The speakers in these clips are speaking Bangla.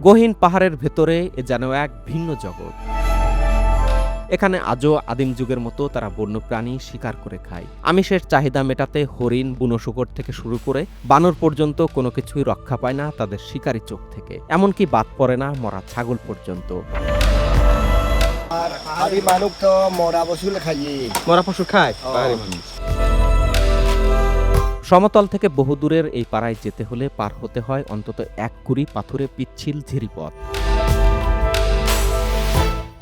গহীন পাহাড়ের ভেতরে এ যেন এক ভিন্ন জগৎ। এখানে আজও আদিম যুগের মতো তারা বন্যপ্রাণী শিকার করে খায়। আমিষের চাহিদা মেটাতে হরিণ, বুনো শূকর থেকে শুরু করে বানর পর্যন্ত কোনো কিছুই রক্ষা পায় না তাদের শিকারী চোখ থেকে। এমনকি বাদ পড়ে না মরা ছাগল পর্যন্ত। আর পাহাড়ি মানুষ তো মরা পশু খাই। মরা পশু খায় পাহাড়ি মানুষ। সমতল থেকে বহুদূরের এই পাড়ায় যেতে হলে পার হতে হয় অন্তত 1 কুড়ি পাথুরে পিচ্ছিল ঝিরিপথ।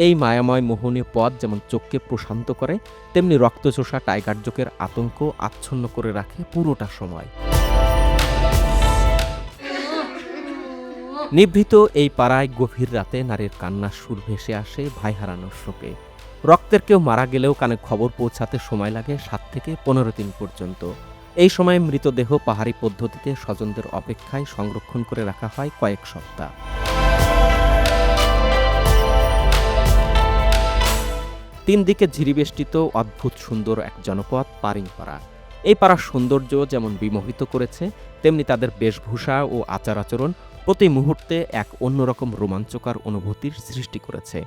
এই মায়াময় মোহনীয় পথ যেমন চোখকে প্রশান্ত করে, তেমনি রক্তচোষা টাইগার জোকের আতঙ্ক আচ্ছন্ন করে রাখে পুরোটা সময়। নিভৃত এই পাড়ায় গভীর রাতে নারীর কান্নার সুর ভেসে আসে ভাই হারানোর শোকে। রক্তের কেউ মারা গেলেও কানে খবর পৌঁছাতে সময় লাগে 7 থেকে 15 দিন পর্যন্ত। এই সময় মৃতদেহ পাহাড়ি পদ্ধতিতে স্বজনদের অপেক্ষায় সংরক্ষণ করে রাখা হয় কয়েক সপ্তাহ। তিন দিকে ঝিরিবেষ্টিত অদ্ভুত সুন্দর এক জনপদ পারিংপাড়া। এই পাড়ার সৌন্দর্য যেমন বিমোহিত করেছে, তেমনি তাদের বেশভূষা ও আচার আচরণ প্রতি মুহূর্তে এক অন্যরকম রোমাঞ্চকর অনুভূতির সৃষ্টি করেছে।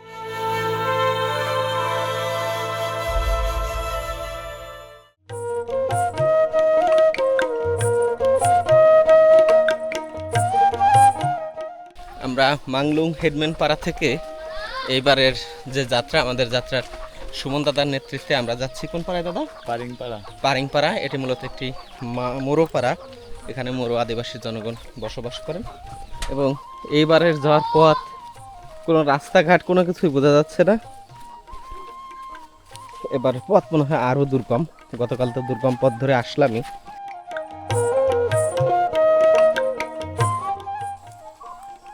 আমরা মাংলুং হেডম্যান পাড়া থেকে এইবারের যে যাত্রা, আমাদের যাত্রার সুমন দাদার নেতৃত্বে আমরা যাচ্ছি। কোন পাড়ায় দাদা? পারিংপাড়া। পারিংপাড়া। এটি মূলত একটি মোরো পাড়া। এখানে মোরো আদিবাসী জনগণ বসবাস করেন এবং এইবারের যাওয়ার পথ কোনো রাস্তাঘাট কোনো কিছুই বোঝা যাচ্ছে না। এবারের পথ মনে হয় আরও দুর্গম। গতকাল তো দুর্গম পথ ধরে আসলামই।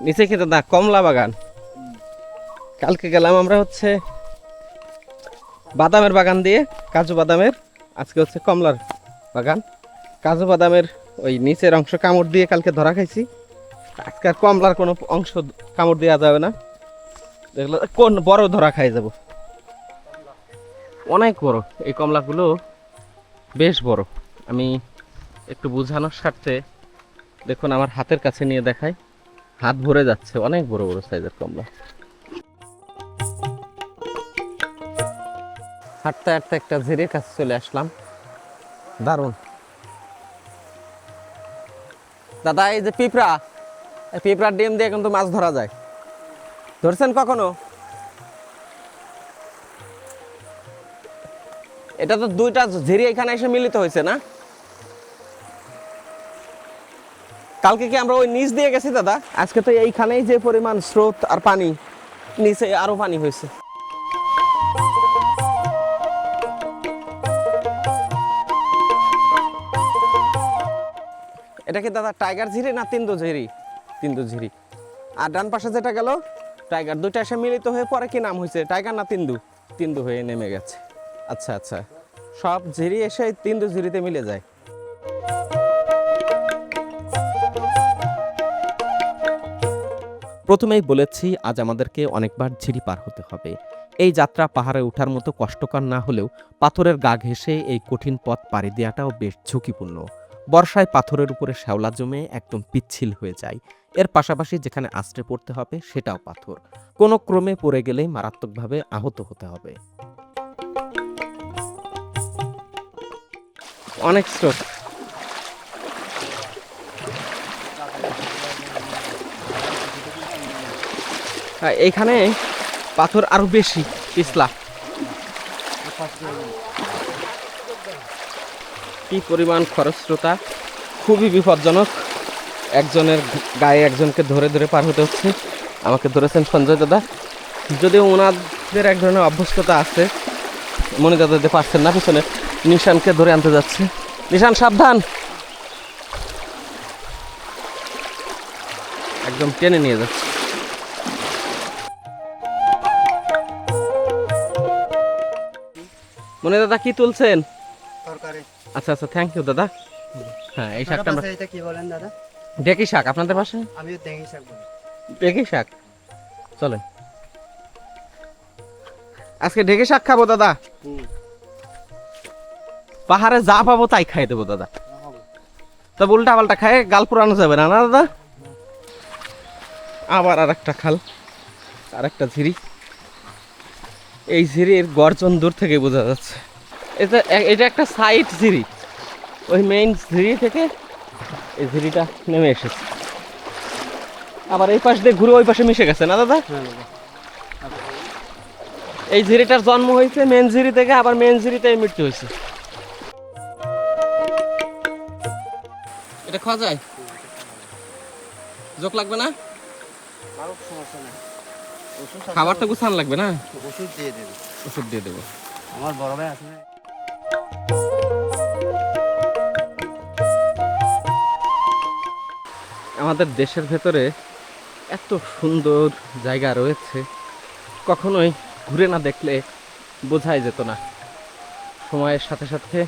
নিচে কি দাদা কমলা বাগান? কালকে গেলাম আমরা হচ্ছে বাদামের বাগান দিয়ে, কাজু বাদামের। আজকে হচ্ছে কমলার বাগান। কাজু বাদামের ওই নিচের অংশ কামড় দিয়ে কালকে ধরা খাইছি। আজকে আর কমলার কোনো অংশ কামড় দেওয়া যাবে না, দেখলো কোন বড় ধরা খাই যাব। অনেক বড় এই কমলাগুলো, বেশ বড়। আমি একটু বোঝানোর স্বার্থে দেখুন আমার হাতের কাছে নিয়ে দেখাই, হাত ভরে যাচ্ছে। অনেক বড় বড় সাইজের কমলা। হাঁটতে হাঁটতে একটা ঝিরির কাছে চলে আসলাম। দারুণ দাদা, এই যে পিঁপড়া, এই পিঁপড়ার ডিম দিয়ে কিন্তু মাছ ধরা যায়। ধরছেন কখনো? এটা তো 2টা ঝিরি এখানে এসে মিলিত হয়েছে না? কালকে কি আমরা ওই নিচ দিয়ে গেছি দাদা? আজকে তো এইখানেই যে পরিমাণ স্রোত আর পানি, নিচে আরো পানি হয়েছে। এটা কি দাদা টাইগার ঝিরি না তিন্দু ঝিরি? তিন্দু ঝিরি। আর ডান পাশে যেটা গেল টাইগার, 2টা এসে মিলিত হয়ে পরে কি নাম হয়েছে? টাইগার না তিন্দু? তিন্দু হয়ে নেমে গেছে। আচ্ছা আচ্ছা, সব ঝিরি এসে তিন্দু ঝিরিতে মিলে যায়। প্রথমেই বলেছি আজ আমাদেরকে অনেকবার ঝিরি পার হতে হবে। এই যাত্রা পাহাড়ে ওঠার মতো কষ্টকর না হলেও পাথরের গা ঘেঁষে এই কঠিন পথ পাড়ি দেওয়াটাও বেশ ঝুঁকিপূর্ণ। বর্ষায় পাথরের উপরে শ্যাওলা জমে একদম পিচ্ছিল হয়ে যায়। এর পাশাপাশি যেখানে আশ্রে পড়তে হবে সেটাও পাথর। কোনো ক্রমে পড়ে গেলেই মারাত্মকভাবে আহত হতে হবে। অনেক স্রোত। এইখানে পাথর আরো বেশি পিছলা। কি পরিমাণ খরস্রোতা, খুবই বিপজ্জনক। একজনের গায়ে একজনকে ধরে ধরে পার হতে হচ্ছে। আমাকে ধরেছেন সঞ্জয় দাদা, যদিও ওনাদের এক ধরনের অভ্যস্ততা আছে। মনে দাদা দিতে পারছেন না, পিছনে নিশানকে ধরে আনতে যাচ্ছে। নিশান সাবধান, একদম টেনে নিয়ে যাচ্ছে। মনে দাদা কি তুলছেন? তরকারি। আচ্ছা আচ্ছা, থ্যাংক ইউ দাদা। হ্যাঁ, এই শাকটা আমরা এটা কি বলেন দাদা? ঢেঁকি শাক। আপনাদের পাশে আমিও দেখি শাক বলি। ঢেঁকি শাক। চলেন আজকে ঢেঁকি শাক খাবো দাদা। পাহাড়ে যা পাবো তাই খাই দেবো দাদা। তবে উল্টা পাল্টা খায় গাল পুরানো যাবে না, না দাদা? আবার আর একটা খাল, আর একটা ঝিরি। এই ঝিরির গর্জন দূর থেকে বোঝা যাচ্ছে। এটা একটা সাইড ঝিরি, ওই মেইন ঝিরি থেকে এই ঝিরিটা নেমে এসেছে, আবার এই পাশ দিয়ে ঘুরে ওই পাশে মিশে গেছে না দাদা? এই ঝিরিটার জন্ম হয়েছে মেন ঝিরি থেকে, আবার মেন ঝিরিতে মৃত্যু হয়েছে। এটা খাওয়া যায়? জোক লাগবে না? খাবারটা গুছান লাগবে না? ওষুধ দিয়ে দেবে। ওষুধ দিয়ে দেবো। আমার বড় ভাই আছে না? আমাদের দেশের ভেতরে এত সুন্দর জায়গা রয়েছে, কখনোই ঘুরে না দেখলে বোঝাই যেত না। সময়ের সাথে সাথে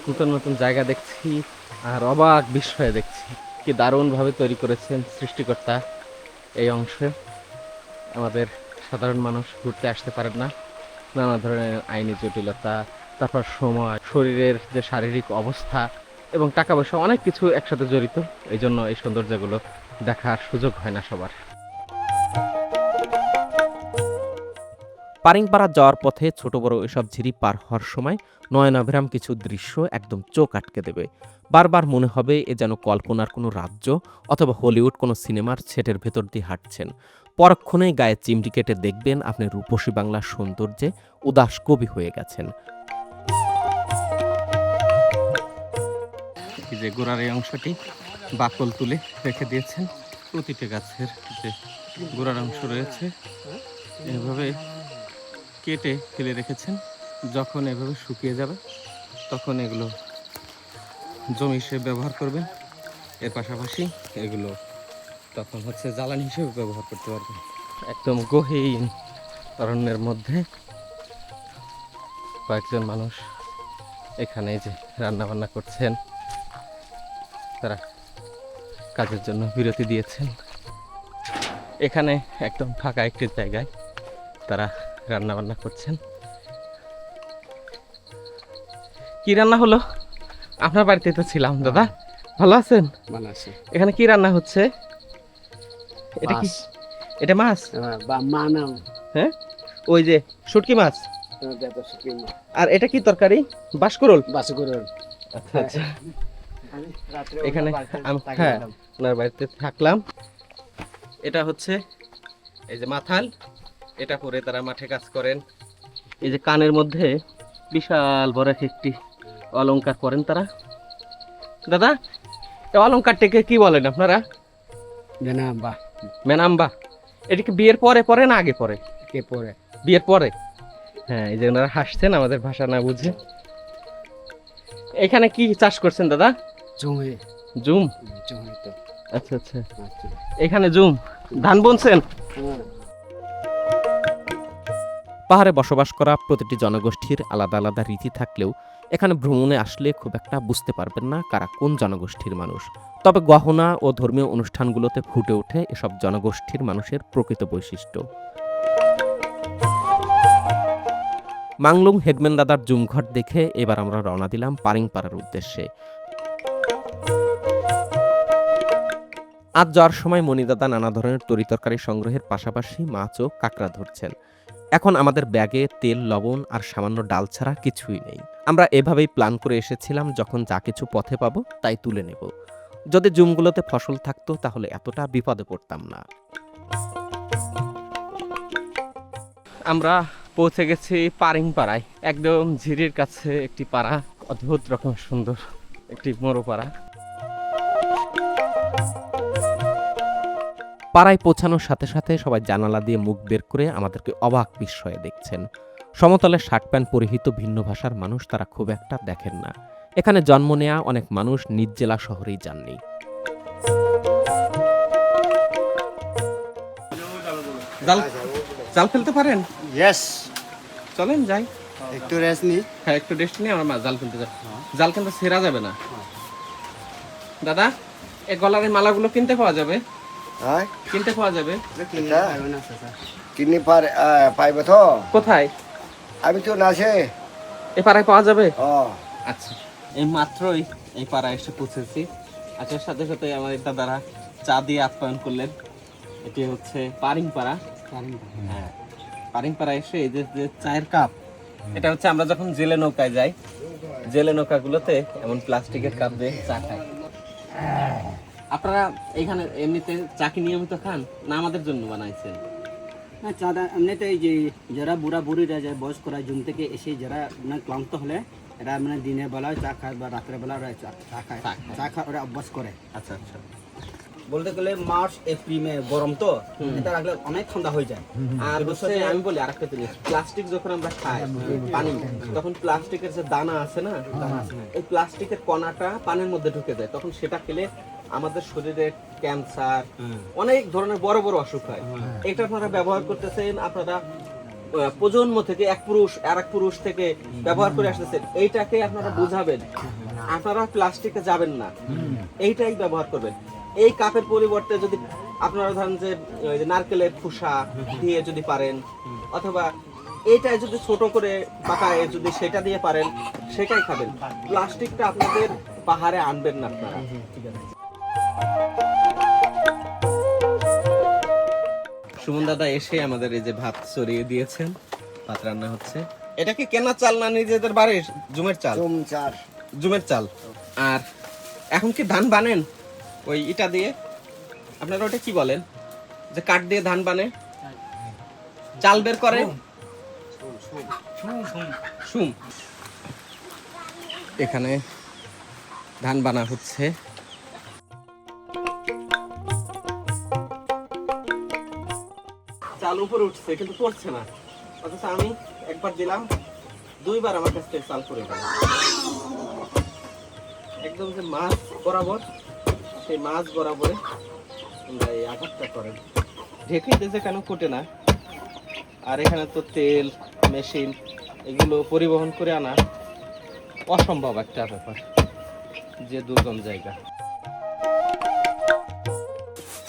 নতুন নতুন জায়গা দেখছি, আর অবাক বিস্ময়ে দেখছি কি দারুণভাবে তৈরি করেছেন সৃষ্টিকর্তা এই অংশে। আমাদের সাধারণ মানুষ ঘুরতে আসতে পারেন না, নানা ধরনের আইনি জটিলতা, তারপর সময়, শরীরের যে শারীরিক অবস্থা এবং টাকা পয়সা অনেক কিছু একসাথে জড়িত, এই জন্য এই সৌন্দর্যগুলো দেখার সুযোগ হয় না সবার। পারিংপাড়া যাওয়ার পথে ছোট বড় এসব ঝিরি পার হওয়ার সময় নয়নাভিরাম কিছু দৃশ্য একদম চোখ আটকে দেবে। বারবার মনে হবে এ যেন কল্পনার কোনো রাজ্য অথবা হলিউড কোনো সিনেমার সেটের ভেতর দিয়ে হাঁটছেন। পরক্ষণেই গায়ে চিমটি কেটে দেখবেন আপনি রূপসী বাংলার সৌন্দর্যে উদাস কবি হয়ে গেছেন। এই যে গোড়ার এই অংশটি বাকল তুলে রেখে দিয়েছেন, প্রতিটি গাছের যে গোড়ার অংশ রয়েছে এভাবে কেটে ফেলে রেখেছেন। যখন এভাবে শুকিয়ে যাবে তখন এগুলো জমি হিসেবে ব্যবহার করবেন, এর পাশাপাশি এগুলো তখন হচ্ছে জ্বালানি হিসেবে ব্যবহার করতে পারবেন। একদম গহীন অরণ্যের মধ্যে কয়েকজন মানুষ এখানে যে রান্না বান্না করছেন, তারা কাজের জন্য বিরতি দিয়েছেন। এখানে একদম ফাঁকা একটি জায়গায় তারা রান্না বান্না করছেন। কি রান্না হলো? আপনার বাড়িতে তো ছিলাম দাদা, ভালো আছেন? ভালো আছে। এখানে কি রান্না হচ্ছে? এটা কি? এটা মাছ? হ্যাঁ, ওই যে শুটকি মাছ। আর এটা কি তরকারি? বাসকরল। আচ্ছা আচ্ছা। এখানে হ্যাঁ ওনার বাড়িতে থাকলাম। এটা হচ্ছে এই যে মাথাল, এটা পরে তারা মাঠে কাজ করেন। এই যে কানের মধ্যে বিশাল বড় একটি অলংকার পরেন তারা। দাদা, এই অলংকারটাকে কি বলেন আপনারা? মেনাম্বা। এটা কি বিয়ের পরে পরে না আগে পরে? বিয়ের পরে। হ্যাঁ, এই যে ওনারা হাসছেন আমাদের ভাষা না বুঝে। এখানে কি চাষ করছেন দাদা? জুম। আচ্ছা আচ্ছা, এখানে জুম ধান বুনছেন। পাহাড়ে বসবাস করা প্রতিটি জনগোষ্ঠীর আলাদা আলাদা রীতি থাকলেও এখানে ভ্রমণে আসলে খুব একটা বুঝতে পারবেন না কারা কোন জনগোষ্ঠীর মানুষ। তবে গহনা ও ধর্মীয় অনুষ্ঠানগুলোতে ফুটে ওঠে এসব জনগোষ্ঠীর মানুষের প্রকৃত বৈশিষ্ট্য। মাংলুং হেডম্যান দাদার জুমঘট দেখে এবার আমরা রওনা দিলাম পারিংপাড়ার উদ্দেশ্যে। আজ যাওয়ার সময় মণিদাদা নানা ধরনের তরিতরকারি সংগ্রহের পাশাপাশি মাছ ও কাঁকড়া ধরছেন। এখন আমাদের ব্যাগে তেল, লবণ আর সামান্য ডাল ছাড়া কিছুই নেই। আমরা এভাবেই প্ল্যান করে এসেছিলাম, যখন যা কিছু পথে পাবো তাই তুলে নেব। যদি জুমগুলোতে ফসল থাকতো তাহলে এতটা বিপদে পড়তাম না। আমরা পৌঁছে গেছি পারিংপাড়ায়, একদম ঝিরির কাছে একটি পাড়া, অদ্ভুত রকম সুন্দর একটি মরুপাড়া। পাড়ায় পৌঁছানোর সাথে সাথে সবাই জানালা দিয়ে মুখ বের করে আমাদেরকে অবাক বিস্ময়ে দেখছেন। সমতলে শার্ট প্যান্ট পরিহিত ভিন্ন ভাষার মানুষ তারা খুব একটা দেখেন না। এখানে জন্ম নেয়া অনেক মানুষ নিজ জেলা শহরেই যাননি। জাল ফেলতে পারেন? চলেন যাই, একটু রেস্ট নি। হ্যাঁ একটু রেস্ট নিয়ে আমরা জাল ফেলতে যাই। জাল কিন্তু ছেঁড়া যাবে না। দাদা, এই গলার এই মালাগুলো কিনতে পাওয়া যাবে? কিনতে পাওয়া যাবে? কিনে পাইবে তো? কোথায়? আমি তো নাচে এই পাড়ায় পাওয়া যাবে? আচ্ছা, এই মাত্রই এই পাড়ায় এসে পৌঁছেছি। আচ্ছা, সাথে সাথে আমার দাদারা চা দিয়ে আপ্যায়ন করলেন। এটি হচ্ছে পারিংপাড়া। হ্যাঁ, পারিংপাড়া এসে এই যে যে চায়ের কাপ, এটা হচ্ছে আমরা যখন জেলে নৌকায় যাই, জেলে নৌকাগুলোতে এমন প্লাস্টিকের কাপ দিয়ে চা খাই। আপনারা এখানে এমনিতে চা কি নিয়মিত খান, না আমাদের জন্য বানাইছেন? না চাঁদা এমনিতে এই যে যারা বুড়া বুড়িরা যায় বয়স্করা জুম থেকে এসে যারা মানে ক্লান্ত হলে এরা মানে দিনের বেলায় চা খায় বা রাতের বেলা ওরা চা খায়, চা খায় ওরা অভ্যাস করে। আচ্ছা আচ্ছা। বলতে গেলে মার্চ এপ্রিল মে গরম তো এটা রাখলে অনেক ঠান্ডা হয়ে যায়। আর হচ্ছে আমি বলি আরেকটা জিনিস, প্লাস্টিক যখন আমরা খাই পানি, তখন প্লাস্টিকের যে দানা আছে না, এই প্লাস্টিকের কণাটা পানির মধ্যে ঢুকে যায়, তখন সেটা খেলে আমাদের শরীরে ক্যান্সার, অনেক ধরনের বড় বড় অসুখ হয়। এটা আপনারা ব্যবহার করতেছেন, আপনারা প্রজন্ম থেকে এক পুরুষ আর এক পুরুষ থেকে ব্যবহার করে আসতেছেন, এইটাকে আপনারা বুঝাবেন, আপনারা প্লাস্টিকে যাবেন না, এইটাই ব্যবহার করবেন। এই কাপের পরিবর্তে যদি আপনারা ধরেন যে ওই যে নারকেলের খোসা দিয়ে যদি পারেন, অথবা এইটাই যদি ছোট করে পাকায় যদি সেটা দিয়ে পারেন, সেটাই খাবেন। প্লাস্টিকটা আপনাদের পাহাড়ে আনবেন না আপনারা। সুমন দাদা এসে আমাদের এই যে ভাত চড়িয়ে দিয়েছেন, ভাত রান্না হচ্ছে। এটা কি কেনা চাল না নিজেদের বাড়ির জুমের চাল? জুমের চাল। আর এখন কি ধান বানেন ওই ইটা দিয়ে? আপনারা ওটা কি বলেন, যে কাঠ দিয়ে ধান বানে, চাল বের করে? শুম। এখানে ধান বানা হচ্ছে। চাল উপরে উঠছে কিন্তু পড়ছে না, অথচ আমি একবার দিলাম, দুইবার আমার কাছ থেকে চাল পড়ে গেল। একদম যে মাছ বরাবর, সেই মাছ বরাবরে এই আঘাতটা করেন। ঢেকে দিয়েছে কেন কোটে না। আর এখানে তো তেল মেশিন এগুলো পরিবহন করে আনা অসম্ভব একটা ব্যাপার, যে দুর্গম জায়গা।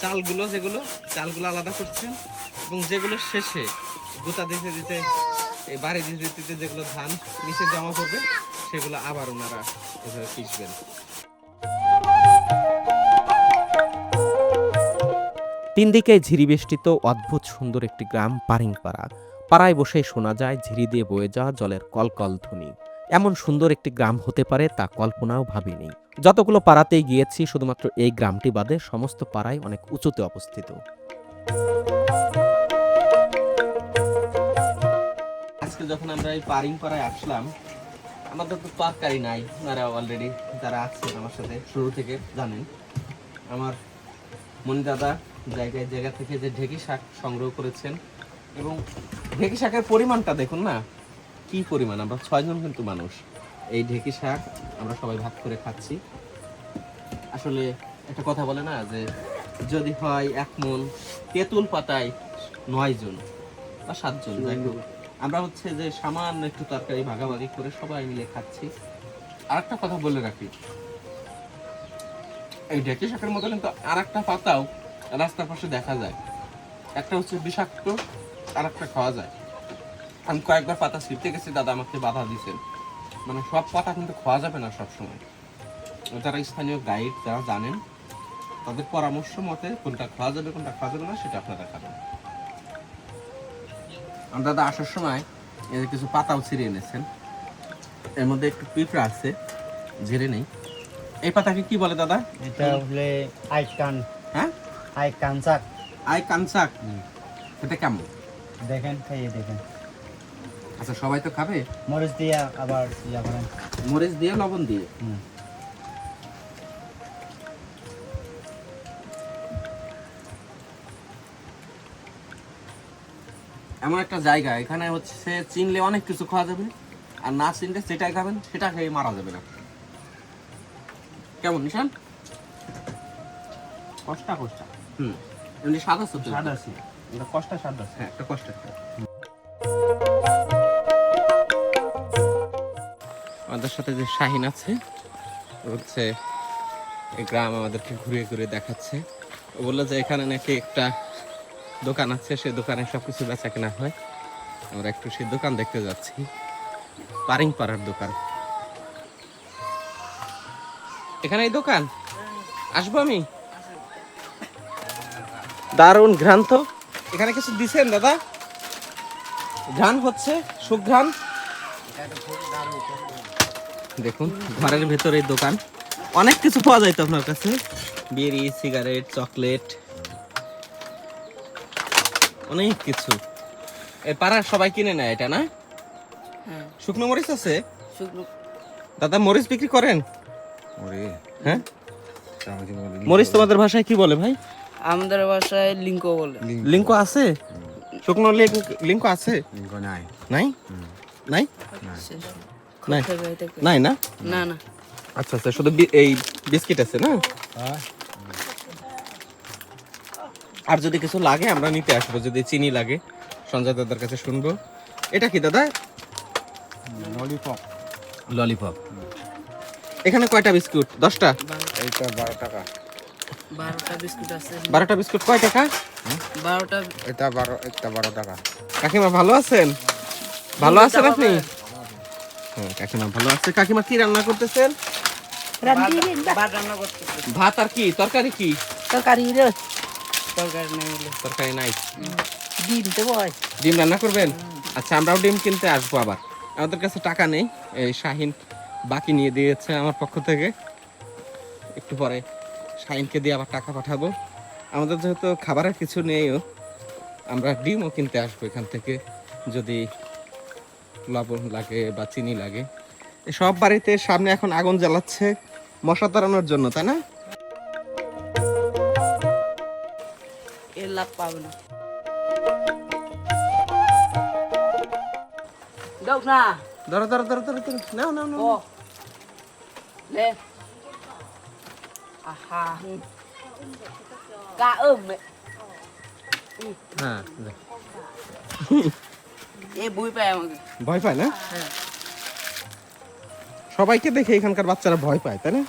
চালগুলো আলাদা করছেন, এবং যেগুলো শেষে গোটা দিতে দিতে এই বাড়ি দিতে দিতে যেগুলো ধান নিচে জমা করবে, সেগুলো আবার ওনারা এভাবে পিষবেন। তিন দিকে ঝিরি বেষ্টিত অদ্ভুত সুন্দর একটি গ্রাম পারিংপাড়া। পাড়ায় বসে শোনা যায় ঝিরি দিয়ে বয়ে যাওয়া জলের কলকল ধ্বনি। এমন সুন্দর একটি গ্রাম হতে পারে তা কল্পনাও ভাবিনি। যতগুলো পাড়াতেই গিয়েছি, শুধুমাত্র এই গ্রামটি বাদে সমস্ত পাড়ায় অনেক উঁচুতে অবস্থিত। আজকে যখন আমরা এই পারিংপাড়ায় আসলাম, আমাদের তো তরকারি নাই, ওনারা অলরেডি যারা আছেন আমার সাথে শুরু থেকে জানেন। আমার মনি দাদা জায়গায় জায়গা থেকে যে ঢেঁকি শাক সংগ্রহ করেছেন, এবং ঢেঁকি শাকের পরিমাণটা দেখুন না, কি পরিমাণ। আমরা 6 জন কিন্তু মানুষ, এই ঢেঁকি শাক আমরা সবাই ভাগ করে খাচ্ছি। আসলে একটা কথা বলে না, যে যদি হয় 1 মণ, তেঁতুল পাতায় 9 জন বা 7 জন, যাই হোক আমরা হচ্ছে যে সামান্য একটু তরকারি ভাগাভাগি করে সবাই মিলে খাচ্ছি। আর একটা কথা বলে রাখি, এই ঢেঁকি শাকের মতো কিন্তু আর একটা পাতাও রাস্তার পাশে দেখা যায়। একটা হচ্ছে বিষাক্ত, আর একটা খাওয়া যায়। আমি কয়েকবার পাতা ছিঁড়তে গেছি, দাদা আমাকে বাধা দিয়েছেন, মানে সব পাতা কিন্তু খাওয়া যাবে না সবসময়। যারা স্থানীয় গাইড যারা জানেন, তাদের পরামর্শ মতে কোনটা খাওয়া যাবে কোনটা খাওয়া যাবে না সেটা আপনারা খাবেন। আমার দাদা আসার সময় এর কিছু পাতাও ছিঁড়ে এনেছেন, এর মধ্যে একটু পিঁপড়া আছে, ঝেড়ে নেই। এই পাতাকে কি বলে দাদা? এটা হলে আইকান। হ্যাঁ, আইকান শাক। আইকান শাক। এটা কেমন দেখেন, খাইয়ে দেখেন। আচ্ছা, সবাই তো খাবে? মরিচ দিয়ে আবার ইয়া করেন, মরিচ দিয়ে, লবণ দিয়ে। এমন একটা জায়গা, এখানে হচ্ছে চিনলে অনেক কিছু খাওয়া যাবে, আর না চিনলে সেটাই খাবেন, সেটা খেয়ে মারা যাবে না। কেমন নিশান? কষ্টা কষ্টা। এমনি স্বাদ আছে তো? স্বাদ আছে, এটা কষ্টা স্বাদ আছে। হ্যাঁ, একটা কষ্ট একটা। আমাদের সাথে যে শাহিন আছে, ও হচ্ছে এই গ্রাম আমাদেরকে ঘুরিয়ে ঘুরিয়ে দেখাচ্ছে। ও বললো যে এখানে নাকি একটা দোকান আছে, সেই দোকানে সবকিছু বেচা কেনা হয়। আমরা একটু সেই দোকান দেখতে যাচ্ছি, পারিংপাড়ার দোকান। এখানে এই দোকান, আসবো আমি? দারুণ ঘ্রাণ তো। এখানে কিছু দিছেন দাদা? ঘ্রাণ হচ্ছে, সুঘ্রাণ। দেখুন ঘরের ভেতরে দোকান, অনেক কিছু পাওয়া যায় তো আপনার কাছে, বিড়ি, সিগারেট, চকলেট, অনেক কিছু। এই পাড়ার সবাই কিনে নেয় এটা না? হ্যাঁ শুকনো মরিচ আছে শুকনো দাদা? মরিচ বিক্রি করেন? হ্যাঁ, চামচি বলে মরিচ তোমাদের ভাষায় কি বলে ভাই? আমাদের ভাষায় লিঙ্ক বলে। লিঙ্কো আছে? শুকনো লিঙ্কো আছে? লিঙ্ক নাই। নাই? নাই? শেষ। নাই। কোথায় গাইতে কই? নাই না? না না আচ্ছা আচ্ছা, শুধু এই বিস্কিট আছে না? আর যদি কিছু লাগে আমরা নিতে আসবো, যদি চিনি লাগে সঞ্জয় দাদার কাছে শুনবো। এটা কি দাদা? ললিপপ। ললিপপ। এখানে কয়টা বিস্কুট? 10টা? এইটা 12 টাকা। 12টা বিস্কুট আছে। 12টা বিস্কুট কয় টাকা? 12টা এটা 12 টাকা। কাকিমা ভালো আছেন? ভালো আছেন আপনি? হ্যাঁ কাকিমা ভালো আছে। কাকিমা কি রান্না করতেছেন? ভাত রান্না করতেছে। ভাত আর কি? তরকারি কি? তরকারি রে তরকারি নাই বলে তরকারি নাই। ডিম দেব ডিম রান্না করবেন? আচ্ছা, আমরাও ডিম কিনতে আসবো আবার। আমাদের কাছে টাকা নেই, এই শাহিন বাকি নিয়ে দিয়েছে আমার পক্ষ থেকে। একটু পরে শাহিনকে দিয়ে আবার টাকা পাঠাবো। আমাদের যেহেতু খাবারের কিছু নেইও, আমরা ডিমও কিনতে আসবো এখান থেকে, যদি লবণ লাগে বা চিনি লাগে। সব বাড়িতে সামনে এখন আগুন জ্বালাচ্ছে মশা তাড়ানোর জন্য, তাই না? এর লাভ পাবে না। দাও না ধরো ধরো ধরো ধরো ধরো, নাও নাও নাও। ও লে আহা কা হ্যাঁ, এ বই পায় আমাকে। ভয় পায় না? হ্যাঁ। সবাইকে দেখে এখানকার বাচ্চারা ভয় পায়, তাই না?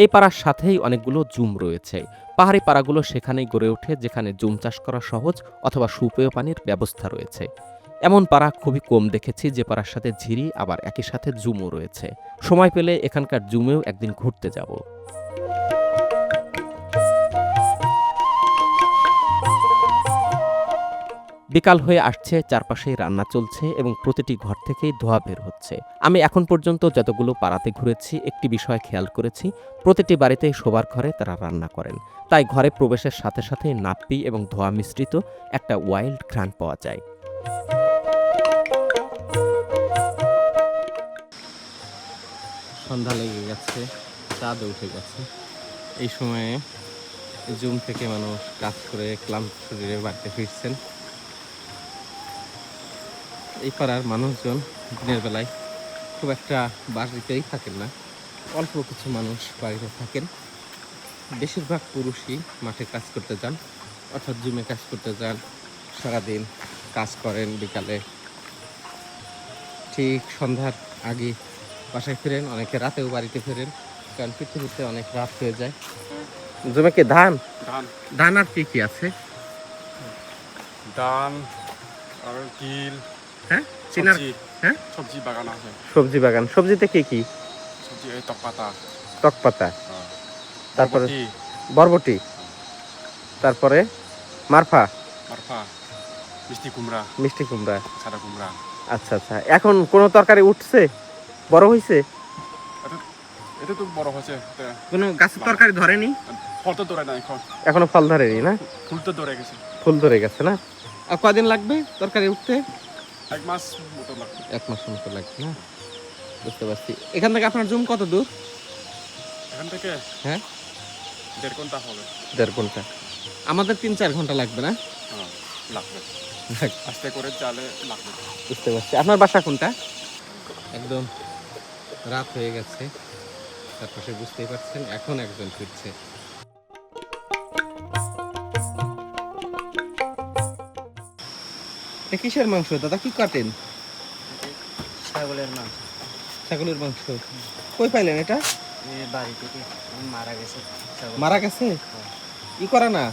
এই পাড়ার সাথেই অনেকগুলো জুম রয়েছে। পাহাড়ি পাড়াগুলো সেখানেই গড়ে ওঠে যেখানে জুম চাষ করা সহজ অথবা সুপেয় পানির ব্যবস্থা রয়েছে। এমন পাড়া খুবই কম দেখেছি যে পাড়ার সাথে ঝিরি আবার একই সাথে জুমও রয়েছে। সময় পেলে এখানকার জুমেও একদিন ঘুরতে যাব। বিকাল হয়ে আসছে, চারপাশেই রান্না চলছে এবং প্রতিটি ঘর থেকেই ধোঁয়া বের হচ্ছে। আমি এখন পর্যন্ত যতগুলো পাড়াতে ঘুরেছি একটি বিষয় খেয়াল করেছি, প্রতিটি বাড়িতেই শোবার ঘরে তারা রান্না করেন। তাই ঘরে প্রবেশের সাথে সাথে নাপ্পি এবং ধোঁয়া মিশ্রিত একটা ওয়াইল্ড ঘ্রাণ পাওয়া যায়। সন্ধ্যা লেগে গেছে, চাঁদ উঠে গেছে। এই সময়ে জুম থেকে মানুষ কাজ করে ক্লান্ত শরীরে বাড়িতে ফিরছেন। এই পাড়ার মানুষজন দিনের বেলায় খুব একটা বাড়িতেই থাকেন না, অল্প কিছু মানুষ বাড়িতে থাকেন। বেশিরভাগ পুরুষই মাঠে কাজ করতে যান, অর্থাৎ জুমে কাজ করতে যান, সারাদিন কাজ করেন, বিকালে ঠিক সন্ধ্যার আগে বাসায় ফেরেন, অনেকে রাতেও বাড়িতে ফেরেন, কারণ ফিরতে ফিরতে অনেক রাত হয়ে যায়। জমে কি ধান? ধান আর কি কি আছে? ধান আর তিল, হ্যাঁ, চিনার। সবজি, হ্যাঁ, সবজি বাগান আছে। সবজি বাগান। সবজিতে কি কি? সবজি এই তকপাতা, টকপাতা, তারপরে বরবটি, বরবটি, তারপরে মারফা, মারফা, মিষ্টি কুমড়া, মিষ্টি কুমড়া। সাদা কুমড়া। আচ্ছা আচ্ছা, এখন কোনো তরকারি উঠছে, বড় হয়েছে? এটা তো বড় হচ্ছে, কোনো গাছের তরকারি ধরেনি? ফল তো ধরে না এখন, এখনো ফল ধরেনি না? ফুল তো ধরে গেছে। ফুল ধরে গেছে না? আর কদিন লাগবে তরকারি উঠতে? 1 মাস মতো লাগবে। 1 মাস মতো লাগবে না? বুঝতে পারছি। এখান থেকে আপনার জুম কত দূর? এখান থেকে হ্যাঁ, 1.5 ঘন্টা হবে। 1.5 ঘন্টা। আমাদের 3-4 ঘন্টা লাগবে না? হ্যাঁ, লাগবে। আস্তে করে চালে লাগবে। বুঝতে পারছি। আপনার বাসা কোনটা? একদম রাত হয়ে গেছে, তারপাশে বুঝতেই পারছেন এখন একজন ফিরছে। এটা কিসের মাংস দাদা? কি কাটেন? ছাগলের মাংস। ছাগলের মাংস। কই পাইলেন এটা? এই বাড়ি থেকে মারা গেছে ছাগল। মারা গেছে? ই করা না,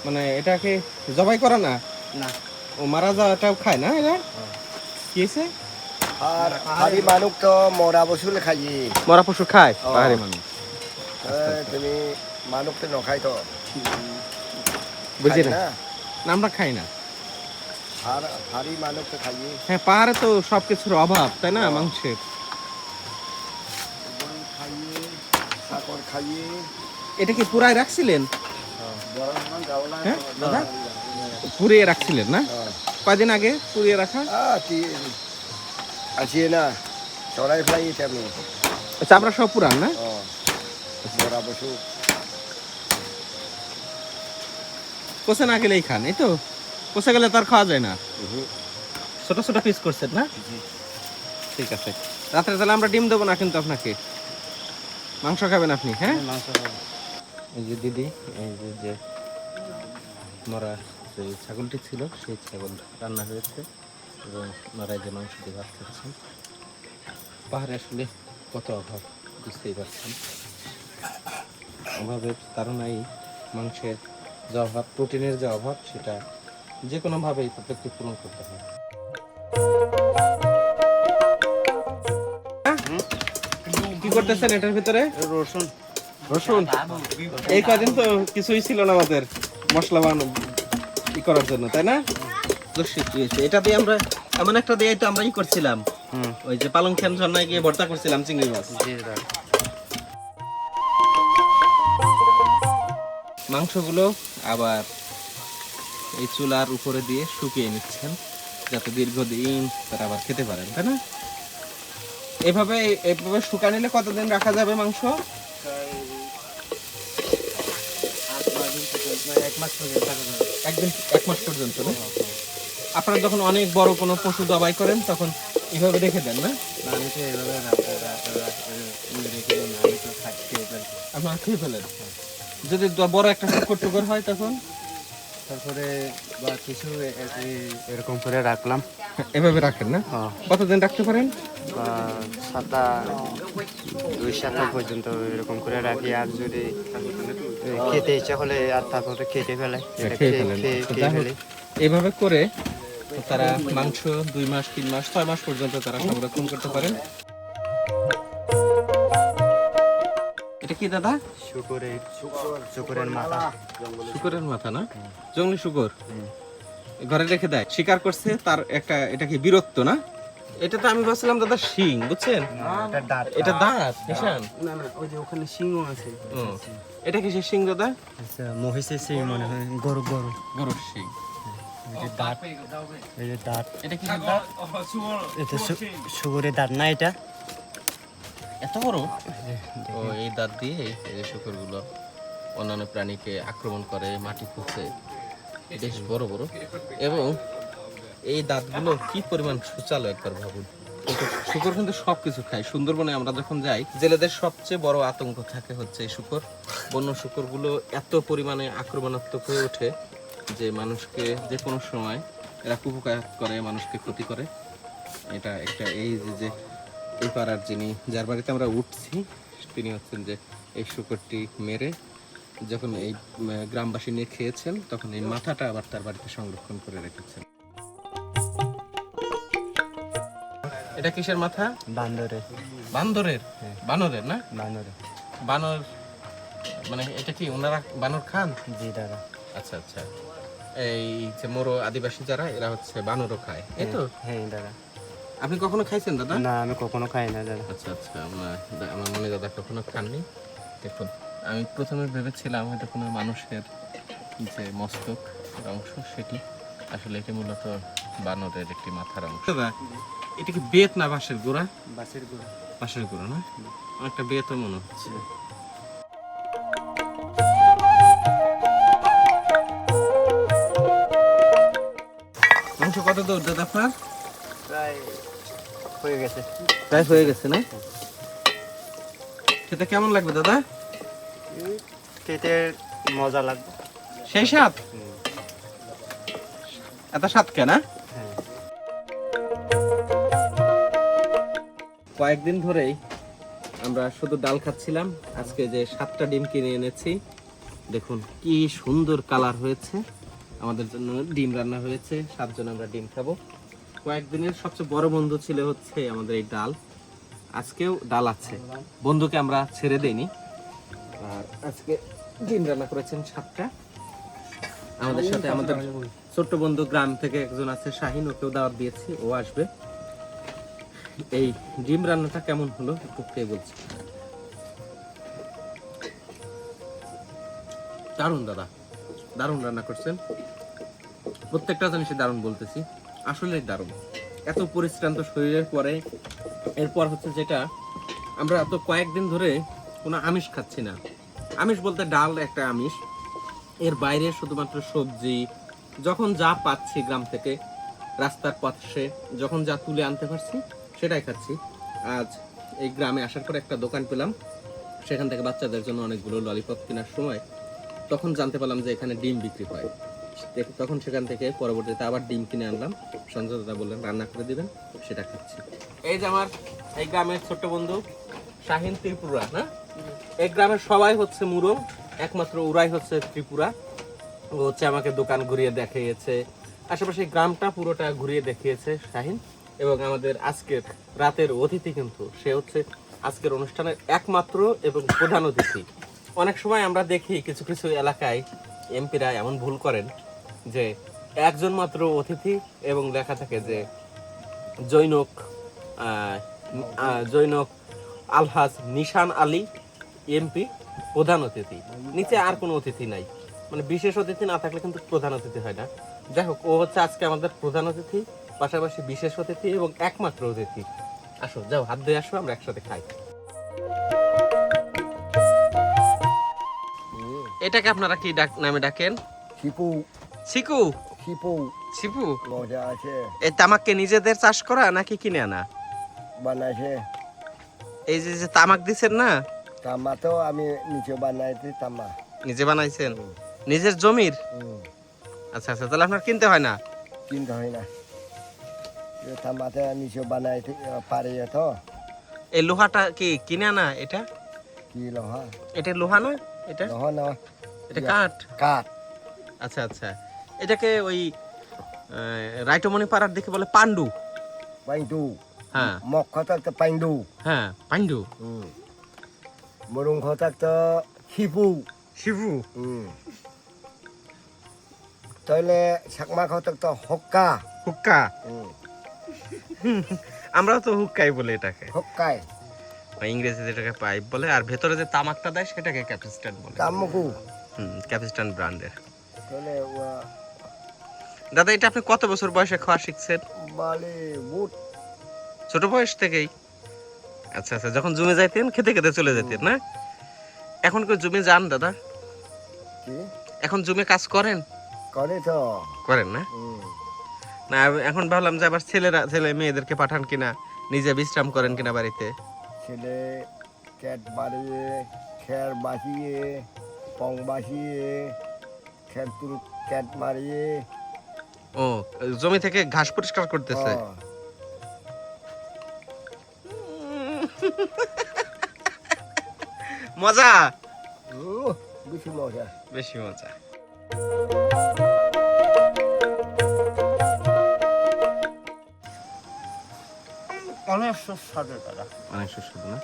মানে এটাকে জবাই করা না? না ও মারা যাওয়াটাও খায় না এরা? কি হয়েছে? আর পাহাড়ি মানুষ তো মরা বসুল খাইয়ে। মরা পশু খায় পাহাড়ি মানুষ। তুমি মানুষ তো নখাই তো বুঝি খাই না না, আমরা খাই না। আর হাড়ি মানুষ তো খাইয়ে হ্যাঁ, পাহাড়ে তো সবকিছুর অভাব, তাই না, মাংসের। খাইয়ে সাকর খাইয়ে এটা কি পুরাই রাখছিলেন? হ্যাঁ দাদা, পুড়িয়ে রাখছিলেন না? কয়দিন আগে পুড়িয়ে রাখা? আছি না চড়াই ফ্লাই তেমনি আচ্ছা, আমরা সব পুরান না? বড়া বসু কোসে না গেলেই খান, এই তো? কোসে গেলে তার খাওয়া যায় না। ছোট ছোট পিস করছেন না? ঠিক আছে। রাত্রে তাহলে আমরা ডিম দেবো না কিন্তু আপনাকে, মাংস খাবেন আপনি। হ্যাঁ, এই যে দিদি, এই যে মরা যে ছাগলটি ছিল সেই ছাগল রান্না হয়েছে এবং মরা যে মাংস দিয়ে ভাত খাচ্ছেন। পাহাড়ে আসলে কত অভাব বুঝতেই পারছেন। অভাবের তাড়নায় মাংসের যে অভাব, প্রোটিনের যে অভাব, সেটা যে কোনোভাবেই তাদেরকে পূরণ করতে হয়। কি করতেছেন এটার ভিতরে? রসুন রসুন। এই কদিন তো কিছুই ছিল না আমাদের মশলা ই করার জন্য, তাই না? এটা দিয়ে আমরা এমন একটা দিয়ে তো আমরা ই করছিলাম, ওই যে পালং খেন ঝর্ণায় গিয়ে ভর্তা করছিলাম চিংড়ি মাছ। মাংসগুলো আবার এই চুলার উপরে দিয়ে শুকিয়ে নিচ্ছেন যাতে দীর্ঘদিন তারা আবার খেতে পারেন, তাই না? এভাবে শুকা নিলে কতদিন রাখা যাবে মাংস? এক মাস পর্যন্ত না? আপনারা যখন অনেক বড় কোনো পশু জবাই করেন তখন এভাবে রেখে দেন না? আপনারা খেয়ে ফেলেন। যদি বড় একটা শুকর টুকর হয় তখন তারপরে বা কিছু এরকম করে রাখলাম। এভাবে রাখেন না? কতদিন রাখতে পারেন? বা 2 সপ্তাহ পর্যন্ত এরকম করে রাখি। আর যদি খেতে ইচ্ছা হলে আর তারপরে কেটে ফেলে, খেয়ে ফেলেন। এইভাবে করে তারা মাংস 2 মাস 3 মাস 6 মাস পর্যন্ত তারা সংরক্ষণ করতে পারেন। এটা কি দাদা? শুকরের মাথা। শুকরের মাথা না? জংলি শুকর ঘরে রেখে দেয়, শিকার করছে তার একটা, এটা কি বীরত্ব না? এটা তো আমি ভাবছিলাম দাদা শিং, বুঝছেন? এটা দাঁত নিশান। না না, ওই যে ওখানে সিংও আছে। এটা কি শিং দাদা? আচ্ছা, মহিষের সিং মনে হয়। গরুর শিং। এই যে দাঁত, এই যে দাঁত। এটা কি দাঁত? এটা শুকরের দাঁত না? এটা এত বড়? ও, এই দাঁত দিয়ে এই যে শুকরগুলো অন্যান্য প্রাণীকে আক্রমণ করে, মাটি খুঁজে, বেশ বড় বড়। এবং এই দাঁতগুলো কি পরিমাণ সুচালো একবার ভাবুন। কিন্তু শুকর কিন্তু সবকিছু খায়। সুন্দরবনে আমরা যখন যাই, জেলেদের সবচেয়ে বড় আতঙ্ক থাকে হচ্ছে এই শুকর। বন্য শুকরগুলো এত পরিমাণে আক্রমণাত্মক হয়ে ওঠে যে মানুষকে যে কোনো সময় এরা কুপকাত করে, মানুষকে ক্ষতি করে। এটা একটা এই যে এই পাড়ার যিনি, যার বাড়িতে আমরা উঠছি, তিনি হচ্ছেন যে এই শুকরটি মেরে যখন এই গ্রামবাসী নিয়ে খেয়েছেন তখন এই মাথাটা আবার তার বাড়িতে সংরক্ষণ করে রেখেছেন। এটা কিসের মাথা? বান্দরের। বান্দরের? বানরের না? বানর মানে এটা কি ওনারা বানর খান? জি দাদা। আচ্ছা আচ্ছা, এই যে মোরো আদিবাসী যারা, এরা হচ্ছে বানরও খায়, এই তো? হ্যাঁ দাদা। আপনি কখনো খাইছেন দাদা? না, আমি কখনো খাই না দাদা। আচ্ছা আচ্ছা, আমার মনে দাদা কখনো খাননি। দেখুন, আমি প্রথমে ভেবেছিলাম এটা কোনো মানুষের যে মস্তক অংশ, সেটি আসলে এটি মূলত বানরের একটি মাথার অংশ। দাদা, এটা কি বেত না বাঁশের গোড়া? বাঁশের গুঁড়া। বাঁশের গোড়া না? অনেকটা বেতও মনে হচ্ছে। মাংস কত দূর দাদা আপনার? প্রায় হয়ে গেছে। প্রায় হয়ে গেছে না? সেটা কেমন লাগবে দাদা? খেতে মজা লাগবে। সেই স্বাদ? এত স্বাদ কেন? হ্যাঁ। কয়েকদিন ধরেই আমরা শুধু ডাল খাচ্ছিলাম। আজকে যে 7টা ডিম কিনে এনেছি, দেখুন কি সুন্দর কালার হয়েছে। আমাদের জন্য ডিম রান্না হয়েছে, 7 জন আমরা ডিম খাবো। কয়েকদিনের সবচেয়ে বড় বন্ধু ছিল হচ্ছে আমাদের এই ডাল। আজকেও ডাল আছে, বন্ধুকে আমরা ছেড়ে দেইনি। আর আজকে ডিম রান্না করেছেন 7টা। আমাদের সাথে আমাদের ছোট্ট বন্ধু গ্রাম থেকে একজন আছে শাহিন, ওকেও দাওয়াত দিয়েছি, ও আসবে। এই ডিম রান্নাটা কেমন হলো একটু খেয়ে বলছি। দারুণ দাদা, দারুণ রান্না করছেন। প্রত্যেকটা জিনিসই দারুণ বলতেছি, আসলেই দারুণ। এত পরিশ্রান্ত শরীরের পরে এরপর হচ্ছে যেটা, আমরা তো কয়েকদিন ধরে কোনো আমিষ খাচ্ছি না। আমিষ বলতে ডাল একটা আমিষ, এর বাইরে শুধুমাত্র সবজি যখন যা পাচ্ছি গ্রাম থেকে, রাস্তার পাশে যখন যা তুলে আনতে পারছি সেটাই খাচ্ছি। আজ এই গ্রামে আসার পর একটা দোকান পেলাম, সেখান থেকে বাচ্চাদের জন্য অনেকগুলো ললিপপ কেনার সময় তখন জানতে পারলাম যে এখানে ডিম বিক্রি হয়। তখন সেখান থেকে পরবর্তীতে আবার ডিম কিনে আনলাম। সঞ্জয় দাদা বললেন রান্না করে দিবেন, সেটা খাচ্ছি। এই যে আমার এই গ্রামের ছোট্ট বন্ধু শাহিন ত্রিপুরা, না এই গ্রামের সবাই হচ্ছে মুরং, একমাত্র ওরাই হচ্ছে ত্রিপুরা। ও হচ্ছে আমাকে দোকান ঘুরিয়ে দেখিয়েছে, আশেপাশে গ্রামটা পুরোটা ঘুরিয়ে দেখিয়েছে শাহিন। এবং আমাদের আজকের রাতের অতিথি কিন্তু সে হচ্ছে আজকের অনুষ্ঠানের একমাত্র এবং প্রধান অতিথি। অনেক সময় আমরা দেখি কিছু কিছু এলাকায় এমপিরা এমন ভুল করেন যে একজন মাত্র অতিথি এবং লেখা থাকে যে জৈনক আলহাজ নিশান আলী এমপি প্রধান অতিথি, নিচে আর কোনো অতিথি নাই। মানে বিশেষ অতিথি না থাকলে কিন্তু প্রধান অতিথি হয় না। যাই হোক, ও হচ্ছে আজকে আমাদের প্রধান অতিথি, পাশাপাশি বিশেষ অতিথি এবং একমাত্র অতিথি। আসো, যাও হাত ধুয়ে আসো, আমরা একসাথে খাই। এটাকে আপনারা কি নামে ডাকেন? শিপু। সিকু? শিপু। সিপু? মজা আছে। এই তামাককে নিজেদের চাষ করা নাকি কিনে আনা? বানাইছে। এই যে যে তামাক দিচ্ছেন না, তামা তো আমি নিচে বানাইছি। তামা নিজে বানাইছেন? নিজের জমির? আচ্ছা আচ্ছা, তাহলে আপনার কিনতে হয় না? কিনতে হয় না, তামাতে নিচে বানাইতে পারে তো। এই লোহাটা কি কিনে আনা? এটা কি লোহা? এটা লোহা না? এটা লোহা না, এটা কাঠ। কাঠ। আচ্ছা আচ্ছা, এটাকে ওই রাইটমণি পাড়ার দিকে বলে পান্ডু। পাইন্ডু। হ্যাঁ, মক খতাক তো পাইন্ডু। হ্যাঁ পান্ডু। মরুং খতাক তো শিপু। শিবু? তাহলে চাকমা খতাক তো হক্কা। হুক্কা? আমরাও তো হুক্কাই বলে এটাকে। হক্কাই। ইংরেজিতে এটাকে পাইপ বলে, আর ভেতরে যে তামাকটা দেয় সেটাকে ক্যাপিস্টান বলে। তামুকু। ক্যাপিস্টান ব্র্যান্ডের। তাহলে দাদা, এটা আপনি কত বছর বয়সে খাওয়া শিখছেন? বালে বুট। ছোট বয়স থেকেই? আচ্ছা আচ্ছা, যখন জমে যাইতেন খেতে খেতে চলে যেতেন না? এখন কি জমে যান দাদা? কি এখন জমে কাজ করেন? করে তো। করেন না? না, এখন ভাবলাম যে আবার ছেলে মেয়েদেরকে পাঠান কিনা, নিজে বিশ্রাম করেন কিনা বাড়িতে। ছেলে ক্যাট বাড়িয়ে, খের বাঁচিয়ে, পং বাঁচিয়ে, খের তুল ক্যাট মারিয়ে। ও, জমি থেকে ঘাস পরিষ্কার করতেছে? মজা? বেশি মজা। বেশি মজা। অনেক সুস্বাদু দাদা, অনেক সুস্বাদু না?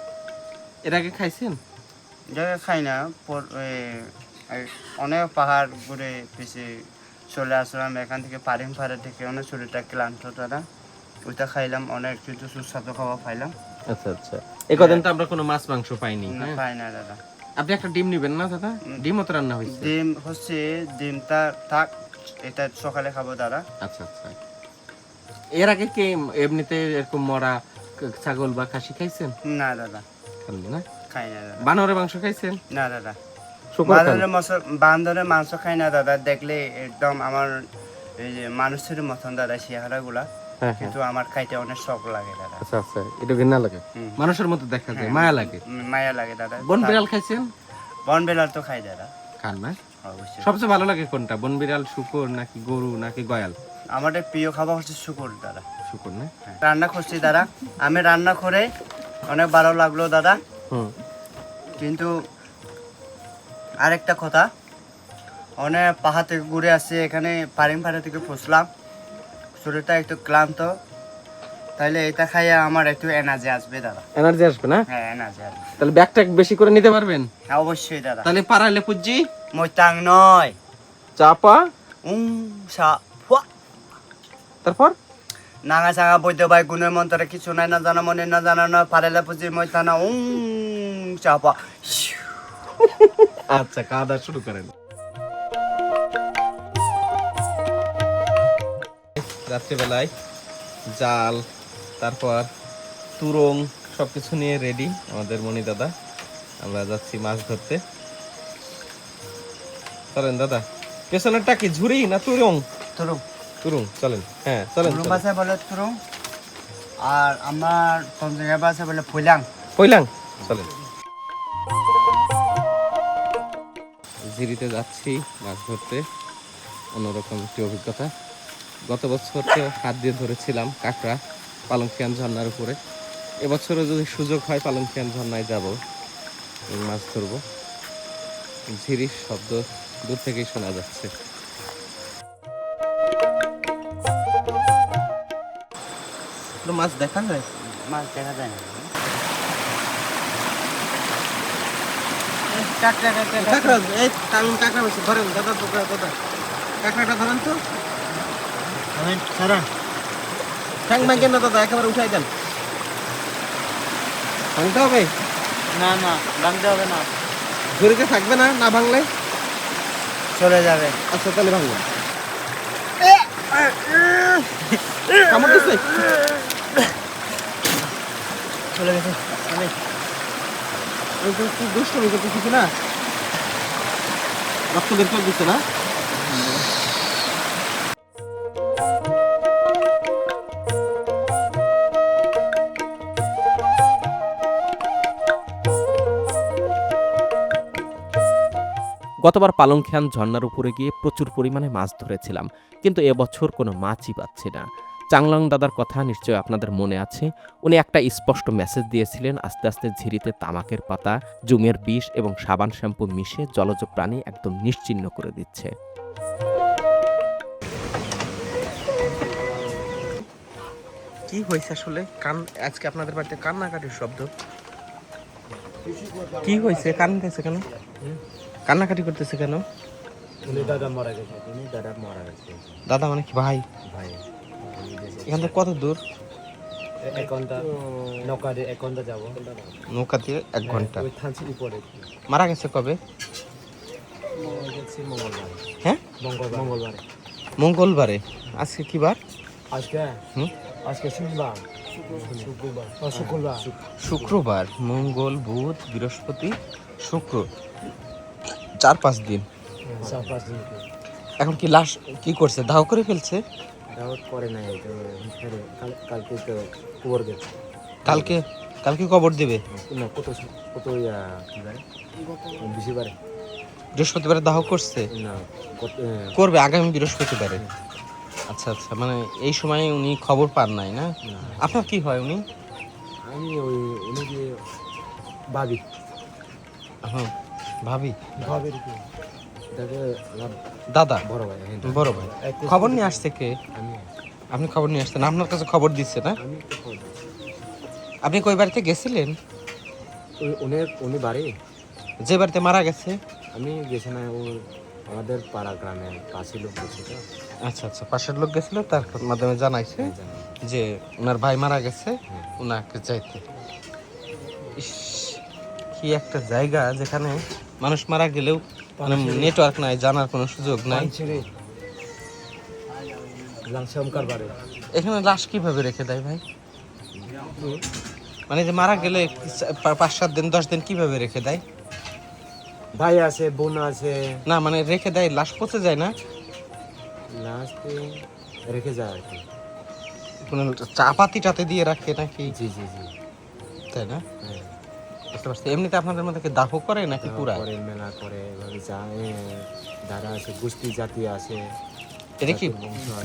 এর আগে খাইছেন? জায়গা খাই না। অনেক পাহাড় ঘুরে পিছিয়ে চলে আসলাম এখান থেকে, পাহাড় থেকে অনেক শরীরটা ক্লান্ত দাদা। ওইটা খাইলাম, অনেক কিছু সুস্বাদু খাওয়া পাইলাম। আচ্ছা আচ্ছা, এই কদিন তো আমরা কোনো মাছ মাংস পাইনি। পাই না দাদা। আপনি একটা ডিম নিবেন না দাদা? ডিমও তো রান্না হয়েছে। ডিম হচ্ছে, ডিমটা থাক, এটা সকালে খাবো দাদা। আচ্ছা আচ্ছা, এর আগে কি এমনিতে এরকম মরা ছাগল বা খাসি খাইছেন? না দাদা, খাননি না? খাই না দাদা। বানরের মাংস খাইছেন? না দাদা, শুকর খান? বান্দরের মাংস খাই না দাদা। দেখলে একদম আমার এই যে মানুষের মতন দাদা চেহারা গুলা, কিন্তু আমার খাইতে অনেক শখ লাগে দাদা। আচ্ছা আচ্ছা, এটা ঘৃণা লাগে? মানুষের মতো দেখা যায়, মায়া লাগে? মায়া লাগে দাদা। বন বিড়াল খাইছেন? বন বিড়াল তো খাই দাদা। খান না? অবশ্যই। সবচেয়ে ভালো লাগে কোনটা, বন বিড়াল, শুকর নাকি গরু নাকি গয়াল? আমাদের প্রিয় খাবার হচ্ছে শুকর দাদা। শুকর না? রান্না করছি দাদা, আমি রান্না করে অনেক ভালো লাগলো দাদা। কিন্তু আরেকটা কথা, অনেক পাহাড় থেকে ঘুরে আসছে, এখানে পাড়া থেকে পৌঁছলাম, শরীরটা একটু ক্লান্ত, তাহলে এটা খাইয়া আমার একটু এনার্জি আসবে দাদা। এনার্জি আসবে না? হ্যাঁ এনার্জি আসবে। তাহলে ব্যাগটা বেশি করে নিতে পারবেন? হ্যাঁ অবশ্যই দাদা। তাহলে পারাইলে পুজি মইতাং নয় চাপা সা ফুয়া। তারপর নাঙা চাঙা বৈদ্য ভাই গুণের মন্ত্রে কিছু নাই না জানা মনে না জানা নয় পারেলে পুজি মইতানা চাপা। আচ্ছা খাওয়া দাওয়া শুরু করেন। রাত্রিবেলায় জাল, তারপর তুরং সবকিছু নিয়ে রেডি আমাদের মনি দাদা। আমরা যাচ্ছি মাছ ধরতে। চলেন দাদা। পেছনেরটা কি ঝুড়ি না তুরং? তুরুং তুরং চলেন। হ্যাঁ চলেন। তুরুং ভাষায় বলে তুরুং, আর আমার তঞ্জঙ্গের ভাষায় বলে ফুলাং। কইলাম চলেন। ঝিরিতে যাচ্ছি মাছ ধরতে, অন্যরকম একটি অভিজ্ঞতা। গত বছর তো হাত দিয়ে ধরেছিলাম কাঁকড়া পালংখিয়ান ঝর্ণার উপরে। এবছরও যদি সুযোগ হয় পালংখিয়ান ঝর্ণায় যাব, মাছ ধরবো। ঝিরির শব্দ দূর থেকেই শোনা যাচ্ছে। মাছ দেখা যায়? মাছ দেখা যায় না। কাঁকড়া, এই তামিম কাঁকড়া বেশি ধরেন দাদা। দাদা কাঁকড়াটা ধরেন তো। ঠ্যাং ভাঙেন না দাদা, একেবারে উঠাই দেন। ভাঙতে হবে? না না ভাঙতে হবে না, ঝুড়িতে থাকবে না, না ভাঙলে চলে যাবে। আচ্ছা তাহলে ভাঙবো। কামড় দিচ্ছে? চলে গেছে। আমি তো একটু দুষ্টুমি করতেছি না, রক্ত বের করে দিচ্ছে না। গতবার পালংখিয়ান ঝর্ণার উপরে গিয়ে প্রচুর পরিমাণে মাছ ধরেছিলাম, কিন্তু এবছর কোনো মাছই পাচ্ছি না। চাংলাং দাদার কথা নিশ্চয় আপনাদের মনে আছে। উনি একটা স্পষ্ট মেসেজ দিয়েছিলেন, আস্তে আস্তে ঝিরিতে তামাকের পাতা, জুমের বিষ এবং সাবান শ্যাম্পু মিশে জলজ প্রাণী একদম নিশ্চিহ্ন করে দিচ্ছে। কি হয়েছে আসলে? আজকে আপনাদের বাড়িতে কান্নাকাটির শব্দ কি হয়েছে? কান্নাতেছে কেন? কান্নাকাটি করতেছে কেন? দাদা মারা গেছে। দাদা মানে কি ভাই? এখান থেকে কত দূর? 1 ঘন্টা নৌকা দিয়ে 1 ঘন্টা যাবো। নৌকা দিয়ে 1 ঘন্টা। ওই থানচির উপরে। মারা গেছে কবে? মঙ্গলবার। হ্যাঁ মঙ্গলবার। মঙ্গলবারে। আজকে কি বার? আজকে হুম? আজকে শুক্রবার। শুক্রবার। শুক্রবার। মঙ্গল, বুধ, বৃহস্পতি, শুক্র, 4-5 দিন। 4-5 দিন। এখন কি লাশ কি করছে? দাহ করে ফেলছে? দাওয়াত করে নাই তো, কালকে তো কবর গেছে। কালকে কবর দেবে? না কত কি বারে? বৃহস্পতিবারে। বৃহস্পতিবারে দাহ করছে? না করবে আগামী বৃহস্পতিবারে। আচ্ছা আচ্ছা, মানে এই সময় উনি খবর পান নাই না? আপনার কি হয় উনি? আমি উনি যে ভাবি। হ্যাঁ ভাবি। ভাবির কি? তাকে আমার দাদা বড় ভাই। বড় ভাই। খবর নিয়ে আসছে কে? আমি আপনি খবর নিয়ে আসছেন? আপনার কাছে খবর দিচ্ছে না? আমি তো খবর। আপনি কই বাড়িতে গেছিলেন? উনি বাড়ি, যে বাড়িতে মারা গেছে? আমি গেছি না, আমাদের পাড়া গ্রামে পাশে লোক গেছে তো। আচ্ছা আচ্ছা, পাশের লোক গেছিল, তার মাধ্যমে জানাইছে যে ওনার ভাই মারা গেছে, ওনাকে যাইতে। ইস, কি একটা জায়গা যেখানে মানুষ মারা গেলেও মানে নেটওয়ার্ক নাই, জানার কোনো সুযোগ নাই। এখানে লাশ কিভাবে রেখে দেয় ভাই? মানে যে মারা গেলে 5-7 দিন 10 দিন কিভাবে রেখে দেয়? ভাই আছে, বোন আছে। না মানে রেখে দেয়, লাশ পচে যায় না? লাস্টে রেখে যায় আর কি। কোনো চাপাতি টাতে দিয়ে রাখে নাকি? জি জি জি। তাই না? বুঝতে পারছি। এমনিতে আপনাদের মধ্যে দাহ করে নাকি পুরা করে? মেলা করে, এভাবে যায়। দাদা আছে, গোষ্ঠী জাতি আছে। এটা কি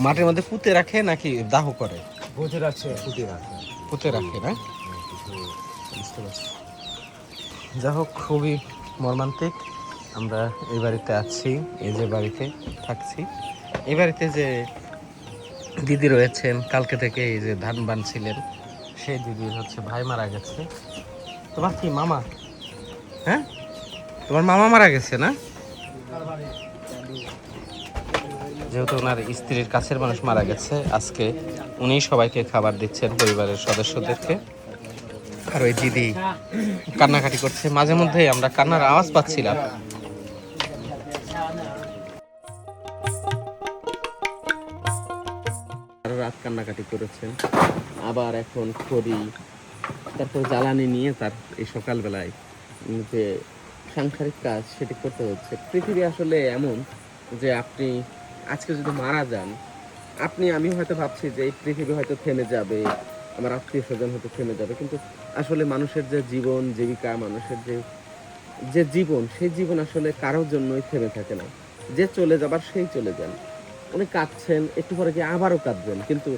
মাটির মধ্যে পুঁতে রাখে নাকি দাহ করে? পুঁতে রাখছে। পুঁতে রাখে। পুঁতে রাখে না? বুঝতে পারছি। যা হোক, খুবই মর্মান্তিক। আমরা এই বাড়িতে আছি, এই যে বাড়িতে থাকছি, এই বাড়িতে যে দিদি রয়েছেন কালকে থেকে এই যে ধান বানছিলেন, সেই দিদির হচ্ছে ভাই মারা গেছে। তোমার কি মামা? হ্যাঁ, তোমার মামা মারা গেছে না? যেহেতু ওনার স্ত্রীর কাছের মানুষ মারা গেছে, আজকে উনিই সবাইকে খাবার দিচ্ছেন পরিবারের সদস্যদেরকে। আর ওই দিদি কান্নাকাটি করছে, মাঝে মধ্যে আমরা কান্নার আওয়াজ পাচ্ছিলাম। রাত কান্নাকাটি করেছেন, আবার এখন খড়ি তারপর জ্বালানি নিয়ে তার এই সকালবেলায় যে সাংসারিক কাজ সেটি করতে হচ্ছে। পৃথিবী আসলে এমন যে আপনি আজকে যদি মারা যান, আমি হয়তো ভাবছি যে এই পৃথিবী হয়তো থেমে যাবে, আমার আত্মীয় স্বজন হয়তো থেমে যাবে, কিন্তু আসলে মানুষের যে জীবন জীবিকা, মানুষের যে জীবন, সেই জীবন আসলে কারোর জন্যই থেমে থাকে না। যে চলে যাবার সেই চলে যান। উনি কাঁদছেন, একটু পরে গিয়ে আবারও কাঁদবেন, কিন্তু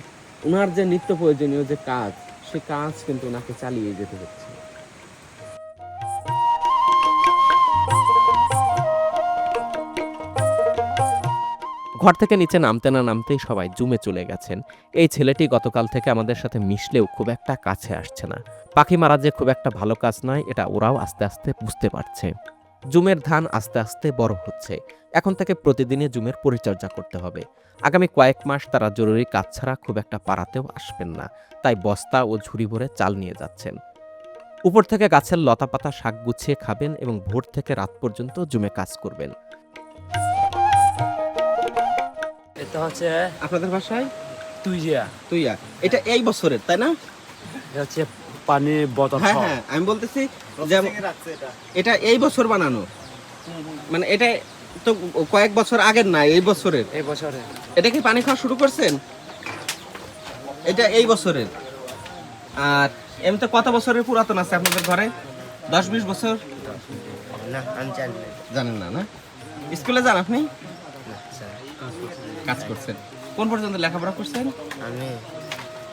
ওনার যে নিত্য প্রয়োজনীয় যে কাজ, সে কাজ কিন্তু ওনাকে চালিয়ে যেতে হচ্ছে। ঘর থেকে নিচে নামতে না নামতেই সবাই জুমে চলে গেছেন। এই ছেলেটি গতকাল থেকে আমাদের সাথে মিশলেও খুব একটা কাছে আসছে না। পাখি মারা যে খুব একটা ভালো কাজ নয়, এটা ওরাও আস্তে আস্তে বুঝতে পারছে। জুমের ধান আস্তে আস্তে বড় হচ্ছে, এখন থেকে প্রতিদিনই জুমের পরিচর্যা করতে হবে। আগামী কয়েক মাস তারা জরুরি কাজ ছাড়া খুব একটা পাড়াতেও আসবেন না, তাই বস্তা ও ঝুড়ি ভরে চাল নিয়ে যাচ্ছেন। উপর থেকে গাছের লতাপাতা শাক গুছিয়ে খাবেন এবং ভোর থেকে রাত পর্যন্ত জুমে কাজ করবেন। এটা হচ্ছে আপনাদের ভাষায় তুইয়া, এটা এই বছরের, তাই না? এটা হচ্ছে পানির বোতল। হ্যাঁ হ্যাঁ, আমি বলতেছি যে এটা এই বছর বানানো, মানে এটা তো কয়েক বছর আগের না, এই বছরের। এই বছরে এটা কি পানি খাওয়া শুরু করছেন? এটা এই বছরের। আর এমনি তো কত বছরের পুরাতন আছে আপনাদের ঘরে? 10-20 বছর? না আমি জানি না। জানেন না? না স্কুলে যান আপনি? কাজ করছেন। কোন পর্যন্ত লেখাপড়া করছেন? আমি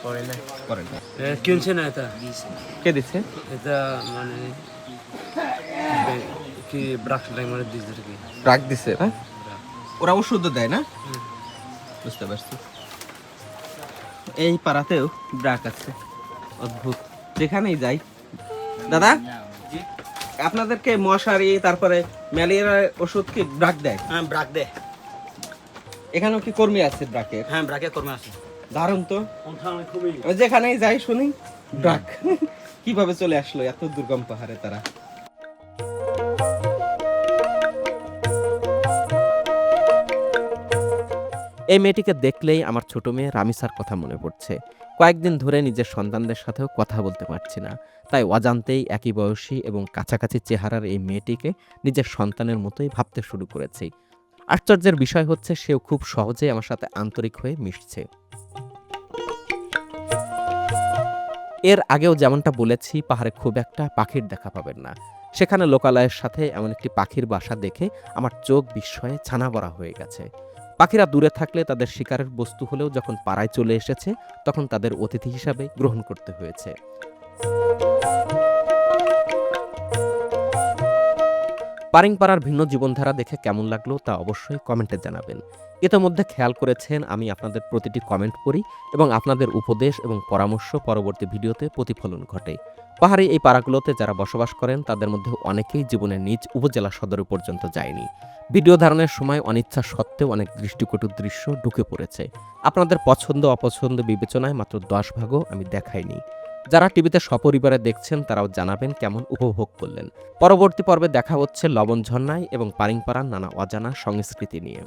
পড়ে না। করেন না। কিনছে না এটা, কে দিচ্ছে? এটা মানে কি ব্রাক মানে দিচ্ছে কি ব্রাক দিছে না? ওরা ওষুধ দেয় না? বুঝতে পারছি। এই পাড়াতেও ব্রাক আছে, অদ্ভুত। যেখানেই যাই। দাদা, আপনাদেরকে মশারি তারপরে ম্যালেরিয়ার ওষুধ কি ব্রাক দেয়? হ্যাঁ ব্রাক দে, এখানেও কি কর্মী আছে ব্রাকের? হ্যাঁ ব্রাকে কর্মে আছে। দারুণ তো। ওই যেখানেই যাই শুনি ব্রাক। কিভাবে চলে আসলো এত দুর্গম পাহাড়ে তারা? এই মেয়েটিকে দেখলেই আমার ছোট মেয়ে রামিসার কথা মনে পড়ছে। কয়েকদিন ধরে নিজের সন্তানদের সাথেও কথা বলতে পারছি না, তাই অজান্তেই একই বয়সী এবং কাছাকাছি চেহারার এই মেয়েটিকে নিজের সন্তানের মতোই ভাবতে শুরু করেছি। আশ্চর্যের বিষয় হচ্ছে সেও খুব সহজে আমার সাথে আন্তরিক হয়ে মিশছে। এর আগেও যেমনটা বলেছি, পাহাড়ে খুব একটা পাখির দেখা পাবেন না। সেখানে লোকালয়ের সাথে এমন একটি পাখির বাসা দেখে আমার চোখ বিস্ময়ে ছানা বড়া হয়ে গেছে। পাখিরা দূরে থাকলে তাদের শিকারের বস্তু হলেও যখন পাড়ায় চলে এসেছে, তখন তাদের অতিথি হিসাবে গ্রহণ করতে হয়েছে। পারিংপাড়ার ভিন্ন জীবনধারা দেখে কেমন লাগলো তা অবশ্যই কমেন্টে জানাবেন। ইতোমধ্যে খেয়াল করেছেন আমি আপনাদের প্রতিটি কমেন্ট পড়ি এবং আপনাদের উপদেশ এবং পরামর্শ পরবর্তী ভিডিওতে প্রতিফলন ঘটে। পাহাড়ি এই পাড়াগুলোতে যারা বসবাস করেন তাদের মধ্যে অনেকেই জীবনের নিজ উপজেলা সদর পর্যন্ত যায়নি। ভিডিও ধারণের সময় অনিচ্ছা সত্ত্বেও অনেক দৃষ্টিকটু দৃশ্য ঢুকে পড়েছে। আপনাদের পছন্দ অপছন্দ বিবেচনায় মাত্র 10 ভাগও আমি দেখাইনি। যারা টিভিতে সপরিবারে দেখছেন তারাও জানাবেন কেমন উপভোগ করলেন। পরবর্তী পর্বে দেখা হচ্ছে লবণ ঝর্ণায় এবং পারিংপাড়ার নানা অজানা সংস্কৃতি নিয়ে।